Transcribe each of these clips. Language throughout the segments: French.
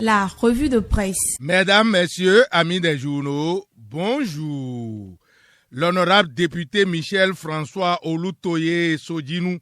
La revue de presse. Mesdames, Messieurs, amis des journaux, bonjour. L'honorable député Michel François Olutoye Sodjinou,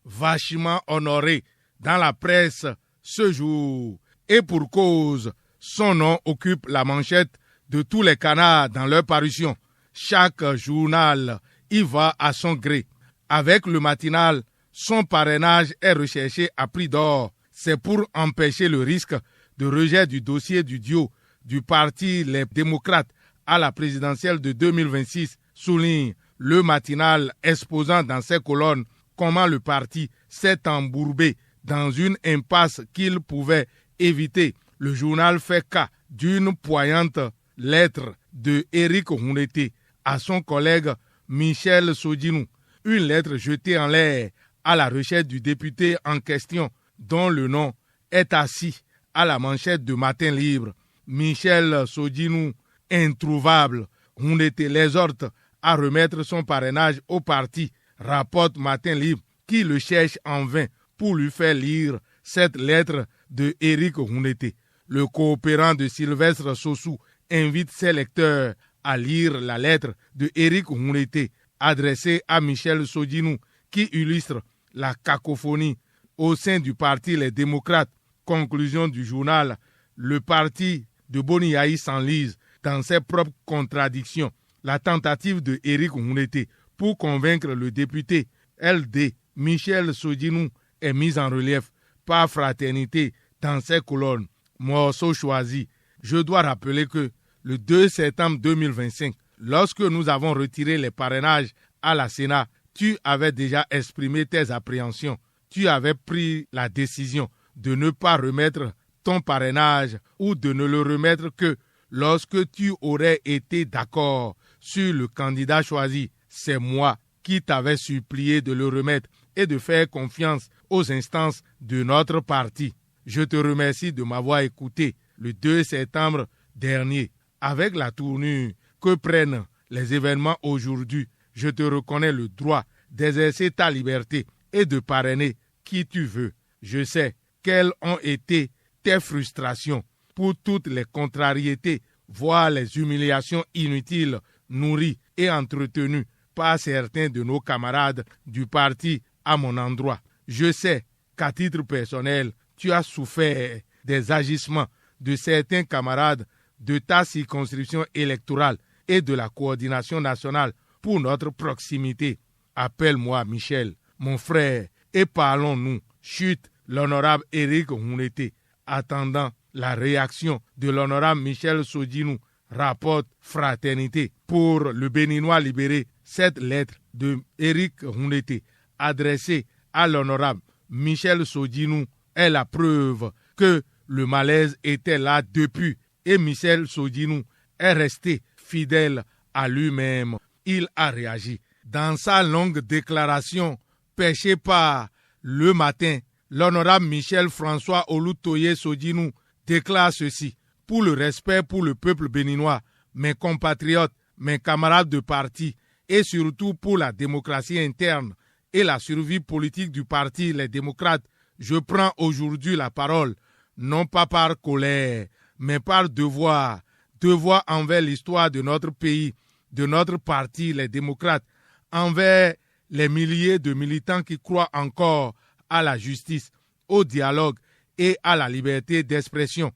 vachement honoré dans la presse ce jour. Et pour cause, son nom occupe la manchette de tous les canards dans leur parution. Chaque journal y va à son gré. Avec le matinal, son parrainage est recherché à prix d'or. C'est pour empêcher le risque de rejet du dossier du duo du parti Les Démocrates à la présidentielle de 2026, souligne le matinal exposant dans ses colonnes comment le parti s'est embourbé dans une impasse qu'il pouvait éviter. Le journal fait cas d'une poignante lettre de Éric Hunete à son collègue Michel Sodjinou, une lettre jetée en l'air à la recherche du député en question dont le nom est assis à la manchette de Matin Libre. Michel Sodjinou, introuvable, Hunete l'exhorte à remettre son parrainage au parti, rapporte Matin Libre, qui le cherche en vain pour lui faire lire cette lettre de Éric Hunete. Le coopérant de Sylvestre Sossou invite ses lecteurs à lire la lettre de Éric Hunete adressée à Michel Sodjinou, qui illustre la cacophonie au sein du parti Les Démocrates. Conclusion du journal, le parti de Boni Yahi s'enlise dans ses propres contradictions. La tentative de Éric Hunete pour convaincre le député LD Michel Sodjinou est mise en relief par Fraternité dans ses colonnes. Morceau choisi. Je dois rappeler que le 2 septembre 2025, lorsque nous avons retiré les parrainages à la Sénat, tu avais déjà exprimé tes appréhensions. Tu avais pris la décision de ne pas remettre ton parrainage ou de ne le remettre que lorsque tu aurais été d'accord sur le candidat choisi. C'est moi qui t'avais supplié de le remettre et de faire confiance aux instances de notre parti. Je te remercie de m'avoir écouté le 2 septembre dernier. Avec la tournure que prennent les événements aujourd'hui, je te reconnais le droit d'exercer ta liberté et de parrainer qui tu veux. Je sais quelles ont été tes frustrations pour toutes les contrariétés, voire les humiliations inutiles nourries et entretenues par certains de nos camarades du parti à mon endroit. Je sais qu'à titre personnel, tu as souffert des agissements de certains camarades de ta circonscription électorale et de la coordination nationale pour notre proximité. Appelle-moi Michel, mon frère, et parlons-nous. Chute l'honorable Éric Hunete, attendant la réaction de l'honorable Michel Sodjinou, rapporte Fraternité. Pour le Béninois libéré, cette lettre de Éric Hunete adressée à l'honorable Michel Sodjinou est la preuve que le malaise était là depuis et Michel Sodjinou est resté fidèle à lui-même. Il a réagi. Dans sa longue déclaration pêchée par Le Matin, l'honorable Michel François Olutoye Sodjinou déclare ceci. Pour le respect pour le peuple béninois, mes compatriotes, mes camarades de parti et surtout pour la démocratie interne et la survie politique du parti Les Démocrates, je prends aujourd'hui la parole, non pas par colère, mais par devoir. Devoir envers l'histoire de notre pays, de notre parti Les Démocrates, envers les milliers de militants qui croient encore à la justice, au dialogue et à la liberté d'expression.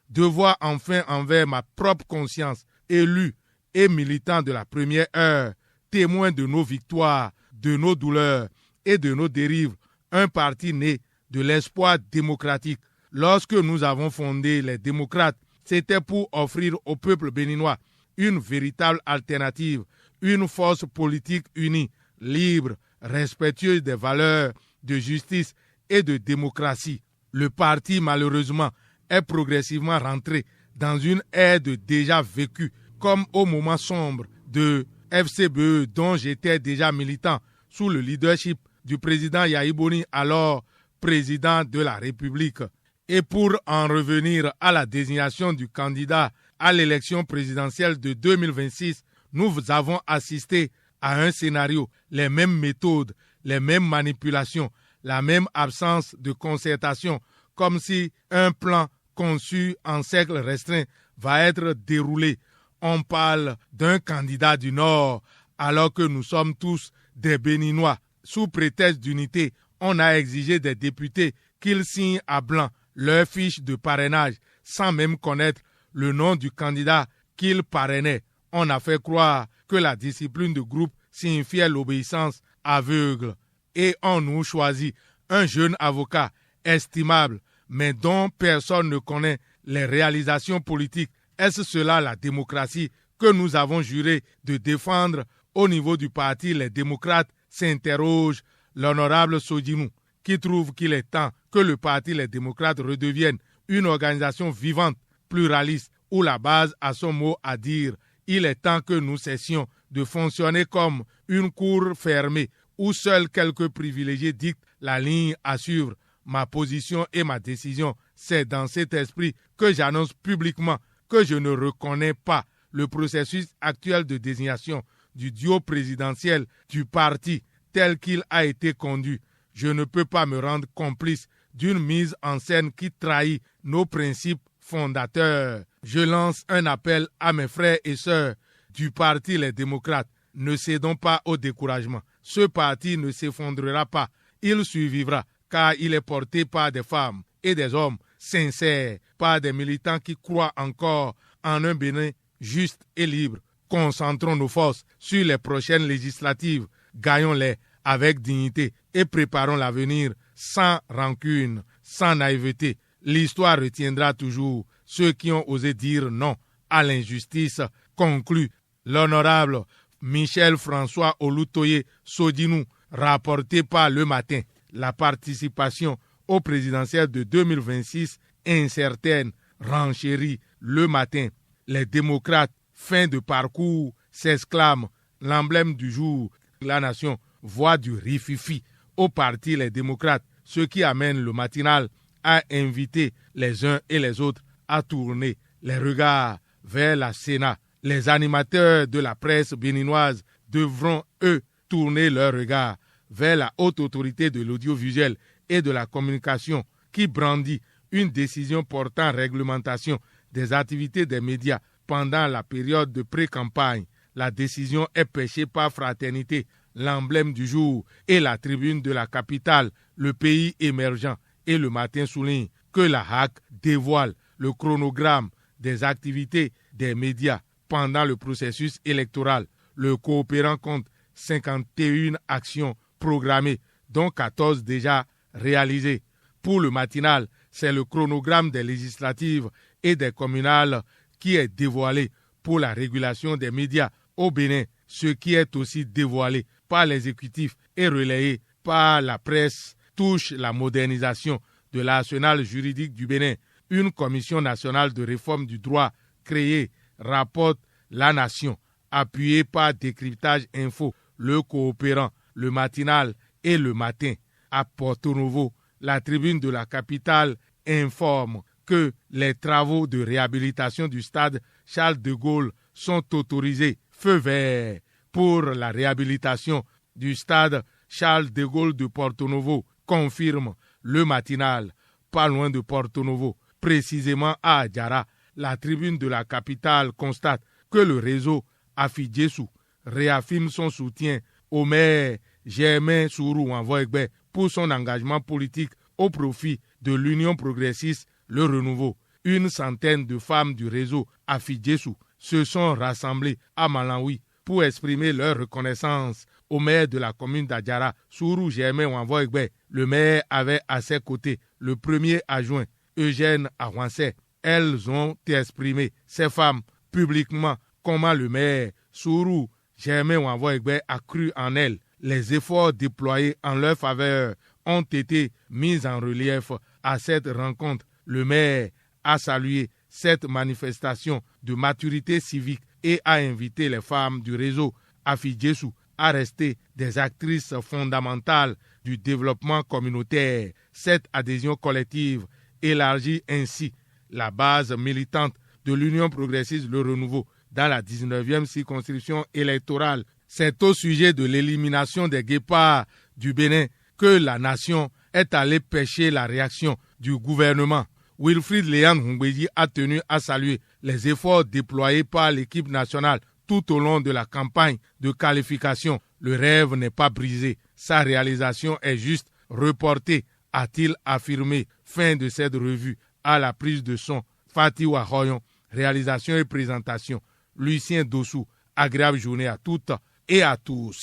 Devoir enfin envers ma propre conscience, élu et militant de la première heure, témoin de nos victoires, de nos douleurs et de nos dérives, un parti né de l'espoir démocratique. Lorsque nous avons fondé les démocrates, c'était pour offrir au peuple béninois une véritable alternative, une force politique unie, libre, respectueuse des valeurs de justice et de démocratie. Le parti, malheureusement, est progressivement rentré dans une ère de déjà vécu, comme au moment sombre de FCBE dont j'étais déjà militant sous le leadership du président Yahi Boni, alors président de la République. Et pour en revenir à la désignation du candidat à l'élection présidentielle de 2026, nous avons assisté à un scénario, les mêmes méthodes, les mêmes manipulations, la même absence de concertation, comme si un plan conçu en cercle restreint, va être déroulé. On parle d'un candidat du Nord, alors que nous sommes tous des Béninois. Sous prétexte d'unité, on a exigé des députés qu'ils signent à blanc leur fiche de parrainage, sans même connaître le nom du candidat qu'ils parrainaient. On a fait croire que la discipline de groupe signifiait l'obéissance aveugle. Et on nous choisit un jeune avocat estimable, mais dont personne ne connaît les réalisations politiques. Est-ce cela la démocratie que nous avons juré de défendre au niveau du parti Les Démocrates, s'interroge l'honorable Sodinou, qui trouve qu'il est temps que le parti Les Démocrates redevienne une organisation vivante, pluraliste, où la base a son mot à dire. Il est temps que nous cessions de fonctionner comme une cour fermée où seuls quelques privilégiés dictent la ligne à suivre. Ma position et ma décision, c'est dans cet esprit que j'annonce publiquement que je ne reconnais pas le processus actuel de désignation du duo présidentiel du parti tel qu'il a été conduit. Je ne peux pas me rendre complice d'une mise en scène qui trahit nos principes fondateurs. Je lance un appel à mes frères et sœurs du parti Les Démocrates. Ne cédons pas au découragement. Ce parti ne s'effondrera pas. Il survivra car il est porté par des femmes et des hommes sincères, par des militants qui croient encore en un Bénin juste et libre. Concentrons nos forces sur les prochaines législatives. Gagnons-les avec dignité et préparons l'avenir sans rancune, sans naïveté. L'histoire retiendra toujours ceux qui ont osé dire non à l'injustice, conclut l'honorable Michel François Olutoye Sodinou, rapporté par Le Matin. La participation au présidentiel de 2026 incertaine, renchérit Le Matin. Les démocrates, fin de parcours, s'exclament. L'emblème du jour, la nation voit du rififi au parti Les Démocrates, ce qui amène le matinal à inviter les uns et les autres à tourner les regards vers la Sénat. Les animateurs de la presse béninoise devront, eux, tourner leurs regards vers la haute autorité de l'audiovisuel et de la communication qui brandit une décision portant réglementation des activités des médias pendant la période de pré-campagne. La décision est pêchée par fraternité, l'emblème du jour et la tribune de la capitale, le pays émergent. Et Le Matin souligne que la HAC dévoile le chronogramme des activités des médias pendant le processus électoral. Le coopérant compte 51 actions programmées, dont 14 déjà réalisées. Pour le matinal, c'est le chronogramme des législatives et des communales qui est dévoilé pour la régulation des médias au Bénin, ce qui est aussi dévoilé par l'exécutif et relayé par la presse, touche la modernisation de l'arsenal juridique du Bénin. Une commission nationale de réforme du droit créée, rapporte La Nation, appuyée par Décryptage Info, Le Coopérant, Le Matinal et Le Matin. À Porto Novo, la tribune de la capitale informe que les travaux de réhabilitation du stade Charles de Gaulle sont autorisés. Feu vert pour la réhabilitation du stade Charles de Gaulle de Porto Novo, confirme Le Matinal. Pas loin de Porto Novo, précisément à Adjara, la tribune de la capitale constate que le réseau Afidjesu réaffirme son soutien au maire Germain Sourou Envoyegbe pour son engagement politique au profit de l'Union progressiste Le Renouveau. Une centaine de femmes du réseau Afidjesu se sont rassemblées à Malawi pour exprimer leur reconnaissance au maire de la commune d'Adjara, Sourou Germain Envoyegbe. Le maire avait à ses côtés le premier adjoint, Eugène Awansé. Elles ont exprimé, ces femmes, publiquement, comment le maire Sourou Germain Envoyegbe a cru en elles. Les efforts déployés en leur faveur ont été mis en relief à cette rencontre. Le maire a salué cette manifestation de maturité civique et a invité les femmes du réseau Afidjesu à rester des actrices fondamentales du développement communautaire. Cette adhésion collective élargit ainsi la base militante de l'Union progressiste Le Renouveau dans la 19e circonscription électorale. C'est au sujet de l'élimination des guépards du Bénin que la nation est allée pêcher la réaction du gouvernement. Wilfried Léan Humbéji a tenu à saluer les efforts déployés par l'équipe nationale tout au long de la campagne de qualification. Le rêve n'est pas brisé, sa réalisation est juste reportée, a-t-il affirmé. Fin de cette revue. À la prise de son, Fatih Wahoyon. Réalisation et présentation, Lucien Dossou. Agréable journée à toutes et à tous.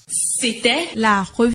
C'était la revue.